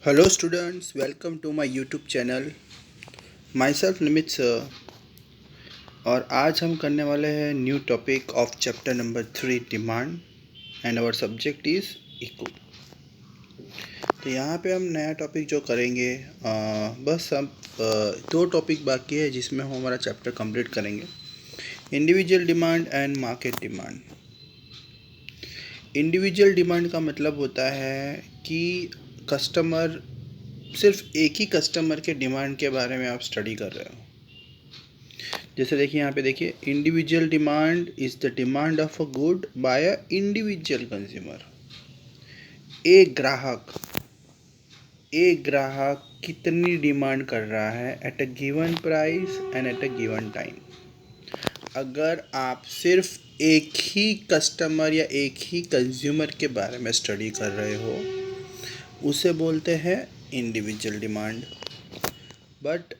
Hello students, welcome to my YouTube channel. Myself Nimit sir और आज हम करने वाले हैं new topic of chapter number 3 demand and our subject is eco. तो यहाँ पे हम नया टॉपिक जो करेंगे बस हम दो टॉपिक बाकी है जिसमें हम हमारा चैप्टर कंप्लीट करेंगे। Individual demand and market demand. Individual demand का मतलब होता है कि कस्टमर सिर्फ एक ही कस्टमर के डिमांड के बारे में आप स्टडी कर रहे हो। जैसे देखिए यहाँ पे देखिए, individual demand is the demand of a good by a individual consumer. एक ग्राहक कितनी डिमांड कर रहा है at a given price and at a given time. अगर आप सिर्फ एक ही कस्टमर या एक ही कंज्यूमर के बारे में स्टडी कर रहे हो उसे बोलते हैं individual demand. But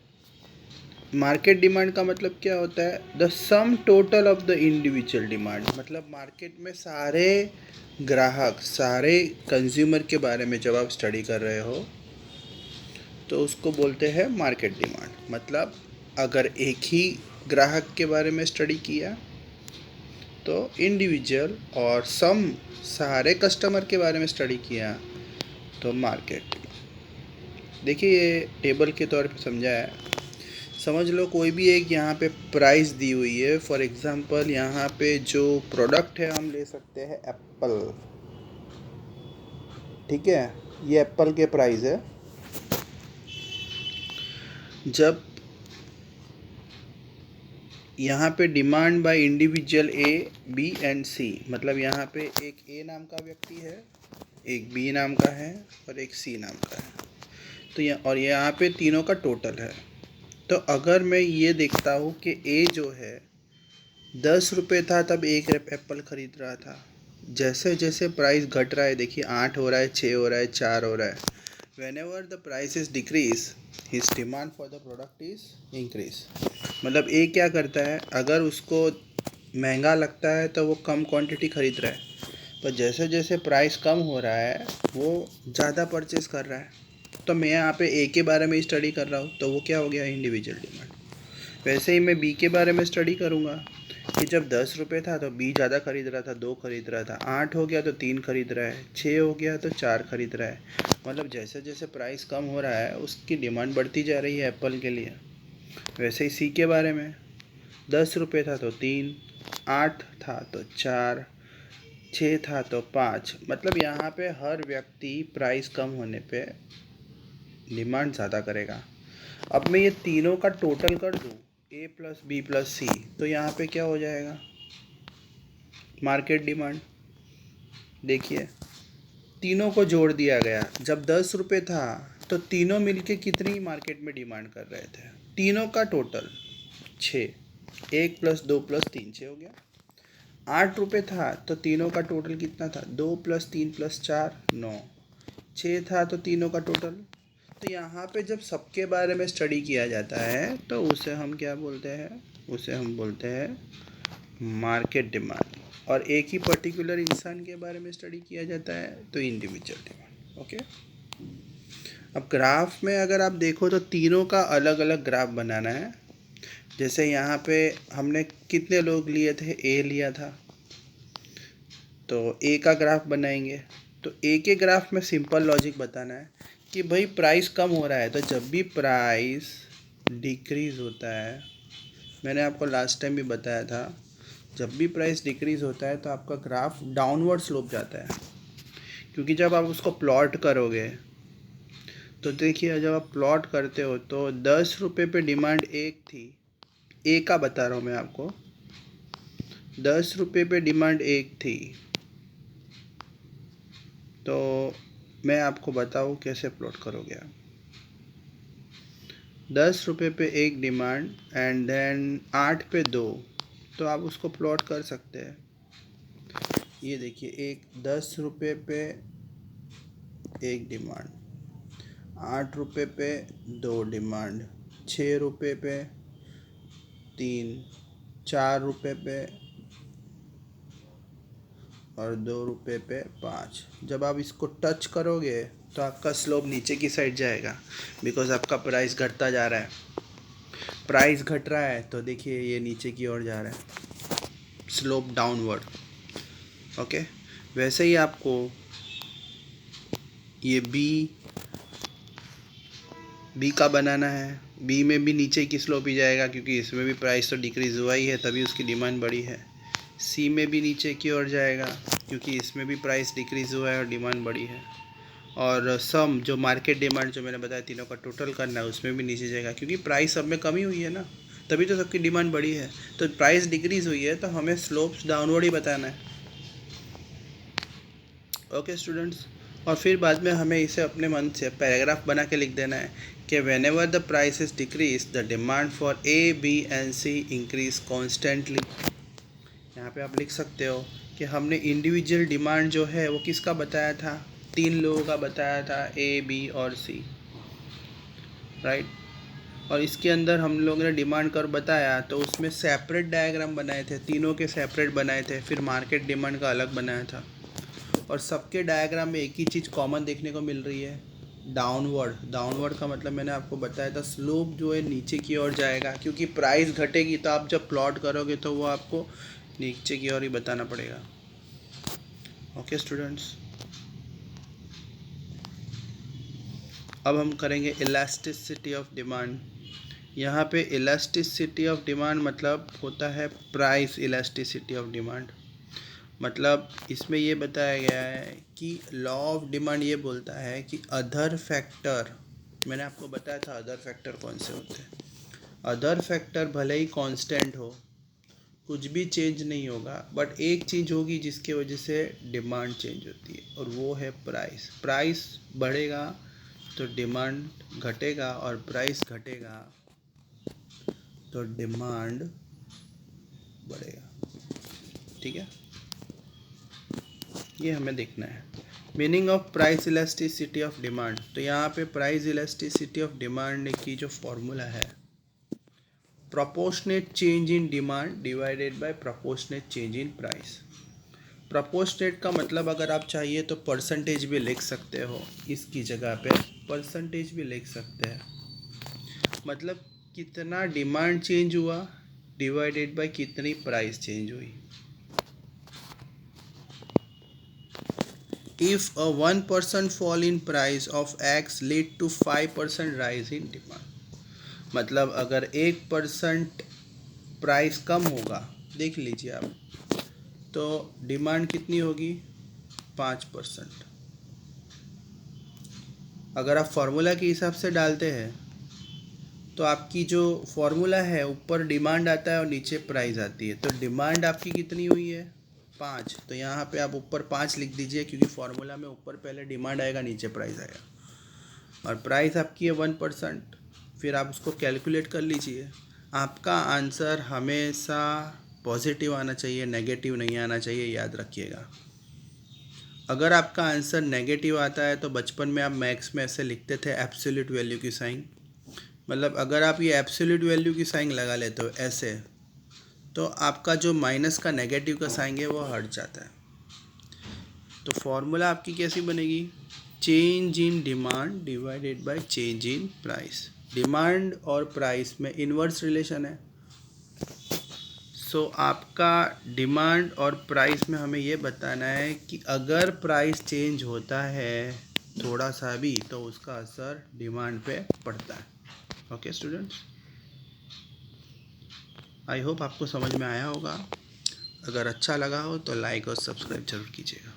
market demand का मतलब क्या होता है? The sum total of the individual demand. मतलब मार्केट में सारे ग्राहक, सारे कंज्यूमर के बारे में जब आप स्टडी कर रहे हो तो उसको बोलते हैं मार्केट डिमांड। मतलब अगर एक ही ग्राहक के बारे में स्टडी किया तो इंडिविजुअल, और सम सारे कस्टमर के बारे में स्टडी किया तो मार्केट। देखिए ये टेबल के तौर पे समझा है। समझ लो कोई भी एक यहाँ पे प्राइस दी हुई है। फॉर एग्जांपल यहाँ पे जो प्रोडक्ट है हम ले सकते हैं एप्पल। ठीक है, ये एप्पल के प्राइस है। जब यहाँ पे demand by individual A, B and C, मतलब यहाँ पे एक ए नाम का व्यक्ति है, एक बी नाम का है और एक सी नाम का है। तो यहाँ पे तीनों का टोटल है। तो अगर मैं ये देखता हूँ कि ए जो है 10 रुपये था तब एक एप्पल ख़रीद रहा था। जैसे जैसे प्राइस घट रहा है, देखिए 8 हो रहा है, 6 हो रहा है, 4 हो रहा है। When ever the price is decrease his demand for the product is increase. मतलब ए क्या करता है, अगर उसको महंगा लगता है तो वो कम क्वांटिटी ख़रीद रहा है, पर जैसे जैसे प्राइस कम हो रहा है वो ज़्यादा परचेज़ कर रहा है। तो मैं यहाँ पे ए के बारे में स्टडी कर रहा हूँ तो वो क्या हो गया, इंडिविजुअल डिमांड। वैसे ही मैं बी के बारे में स्टडी करूँगा कि जब 10 रुपये था तो बी ज़्यादा खरीद रहा था, 2 खरीद रहा था, 8 हो गया तो 3 खरीद रहा है, 6 हो गया तो 4 खरीद रहा है। मतलब जैसे जैसे प्राइस कम हो रहा है उसकी डिमांड बढ़ती जा रही है एप्पल के लिए। वैसे ही सी के बारे में 10 रुपये था तो 3, 8 था तो 4, 6 था तो 5। मतलब यहाँ पे हर व्यक्ति प्राइस कम होने पे डिमांड ज़्यादा करेगा। अब मैं ये तीनों का टोटल कर दूँ, ए प्लस बी प्लस सी, तो यहाँ पे क्या हो जाएगा, मार्केट डिमांड। देखिए तीनों को जोड़ दिया गया। जब 10 रुपये था तो तीनों मिलके कितनी मार्केट में डिमांड कर रहे थे? तीनों का टोटल 6। 1 प्लस 2 प्लस 3 6 हो गया। 8 रुपये था तो तीनों का टोटल कितना था? 2 प्लस 3 प्लस 4 9। 6 था तो तीनों का टोटल। तो यहाँ पे जब सबके बारे में स्टडी किया जाता है तो उसे हम क्या बोलते हैं? उसे हम बोलते हैं मार्केट डिमांड। और एक ही पर्टिकुलर इंसान के बारे में स्टडी किया जाता है तो इंडिविजुअल डिमांड। ओके। अब ग्राफ में अगर आप देखो तो तीनों का अलग अलग ग्राफ बनाना है। जैसे यहाँ पे हमने कितने लोग लिए थे? ए लिया था, तो ए का ग्राफ बनाएंगे। तो ए के ग्राफ में सिंपल लॉजिक बताना है कि भाई प्राइस कम हो रहा है, तो जब भी प्राइस डिक्रीज़ होता है, मैंने आपको लास्ट टाइम भी बताया था, जब भी प्राइस डिक्रीज़ होता है तो आपका ग्राफ डाउनवर्ड स्लोप जाता है। क्योंकि जब आप उसको प्लॉट करोगे तो देखिए, जब आप प्लॉट करते हो तो 10 रुपये पे डिमांड एक थी, ए का बता रहा हूँ मैं आपको, 10 रुपये पे डिमांड एक थी। तो मैं आपको बताऊँ कैसे प्लॉट करोगे आप। 10 रुपये पे एक डिमांड एंड देन 8 पे 2, तो आप उसको प्लॉट कर सकते हैं। ये देखिए, एक 10 रुपये पे एक डिमांड, 8 रुपये पे 2 डिमांड, 6 रुपये पे 3, 4 रुपये पे और 2 रुपये पे 5। जब आप इसको टच करोगे तो आपका स्लोप नीचे की साइड जाएगा, बिकॉज आपका प्राइस घटता जा रहा है। प्राइस घट रहा है तो देखिए ये नीचे की ओर जा रहा है, स्लोप डाउनवर्ड। ओके, वैसे ही आपको ये बी का बनाना है। बी में भी नीचे की स्लोप ही जाएगा, क्योंकि इसमें भी प्राइस तो डिक्रीज़ हुआ ही है, तभी उसकी डिमांड बढ़ी है। सी में भी नीचे की ओर जाएगा, क्योंकि इसमें भी प्राइस डिक्रीज़ हुआ है और डिमांड बढ़ी है। और सम जो मार्केट डिमांड जो मैंने बताया तीनों का टोटल करना है, उसमें भी नीचे जाएगा, क्योंकि प्राइस सब में कमी हुई है ना, तभी तो सबकी डिमांड बढ़ी है। तो प्राइस डिक्रीज़ हुई है तो हमें स्लोप्स डाउनवर्ड ही बताना है। ओके स्टूडेंट्स, और फिर बाद में हमें इसे अपने मन से पैराग्राफ बना के लिख देना है कि whenever the prices decrease the demand for A B and C increase constantly. यहाँ पे आप लिख सकते हो कि हमने इंडिविजुअल डिमांड जो है वो किसका बताया था, 3 लोगों का बताया था, ए बी और सी, राइट। और इसके अंदर हम लोगों ने डिमांड कर बताया तो उसमें सेपरेट डायग्राम बनाए थे, तीनों के सेपरेट बनाए थे, फिर मार्केट डिमांड का अलग बनाया था। और सबके डायग्राम में एक ही चीज़ कॉमन देखने को मिल रही है, डाउनवर्ड। डाउनवर्ड का मतलब मैंने आपको बताया था, स्लोप जो है नीचे की ओर जाएगा, क्योंकि प्राइस घटेगी तो आप जब प्लॉट करोगे तो वो आपको नीचे की ओर ही बताना पड़ेगा। ओके स्टूडेंट्स, अब हम करेंगे इलास्टिसिटी ऑफ डिमांड। यहाँ पे इलास्टिसिटी ऑफ डिमांड मतलब होता है प्राइस इलास्टिसिटी ऑफ डिमांड। मतलब इसमें ये बताया गया है कि लॉ ऑफ डिमांड ये बोलता है कि अदर फैक्टर, मैंने आपको बताया था अदर फैक्टर कौन से होते हैं। अदर फैक्टर भले ही कांस्टेंट हो, कुछ भी चेंज नहीं होगा, बट एक चीज़ होगी जिसके वजह से डिमांड चेंज होती है, और वो है प्राइस। प्राइस बढ़ेगा तो डिमांड घटेगा, और प्राइस घटेगा तो डिमांड बढ़ेगा। ठीक है, ये हमें देखना है। Meaning of price elasticity of demand, तो यहाँ पे प्राइस इलास्टिसिटी ऑफ डिमांड की जो फॉर्मूला है, proportionate change in demand divided by proportionate change in price. Proportionate का मतलब अगर आप चाहिए तो परसेंटेज भी लिख सकते हो, इसकी जगह पे परसेंटेज भी लिख सकते हैं। मतलब कितना डिमांड चेंज हुआ डिवाइडेड बाय कितनी प्राइस चेंज हुई। If a 1% fall in price of X lead to 5% rise in demand, मतलब अगर 1% प्राइस कम होगा, देख लीजिए आप, तो डिमांड कितनी होगी 5%। अगर आप फॉर्मूला के हिसाब से डालते हैं तो आपकी जो फॉर्मूला है ऊपर डिमांड आता है और नीचे प्राइस आती है, तो डिमांड आपकी कितनी हुई है 5, तो यहाँ पे आप ऊपर 5 लिख दीजिए, क्योंकि फॉर्मूला में ऊपर पहले डिमांड आएगा नीचे प्राइस आएगा। और प्राइस आपकी है 1%, फिर आप उसको कैलकुलेट कर लीजिए। आपका आंसर हमेशा पॉजिटिव आना चाहिए, नेगेटिव नहीं आना चाहिए, याद रखिएगा। अगर आपका आंसर नेगेटिव आता है तो बचपन में आप मैथ्स में ऐसे लिखते थे एब्सोल्यूट वैल्यू की साइन, मतलब अगर आप ये एब्सोल्यूट वैल्यू की साइन लगा लेते हो ऐसे, तो आपका जो माइनस का नेगेटिव का साइन है वो हट जाता है। तो फॉर्मूला आपकी कैसी बनेगी, change in demand divided by change in price. Demand और प्राइस में इन्वर्स रिलेशन है। सो आपका डिमांड और प्राइस में हमें ये बताना है कि अगर प्राइस चेंज होता है थोड़ा सा भी तो उसका असर डिमांड पे पड़ता है। ओके स्टूडेंट्स, आई होप आपको समझ में आया होगा। अगर अच्छा लगा हो तो लाइक और सब्सक्राइब जरूर कीजिएगा।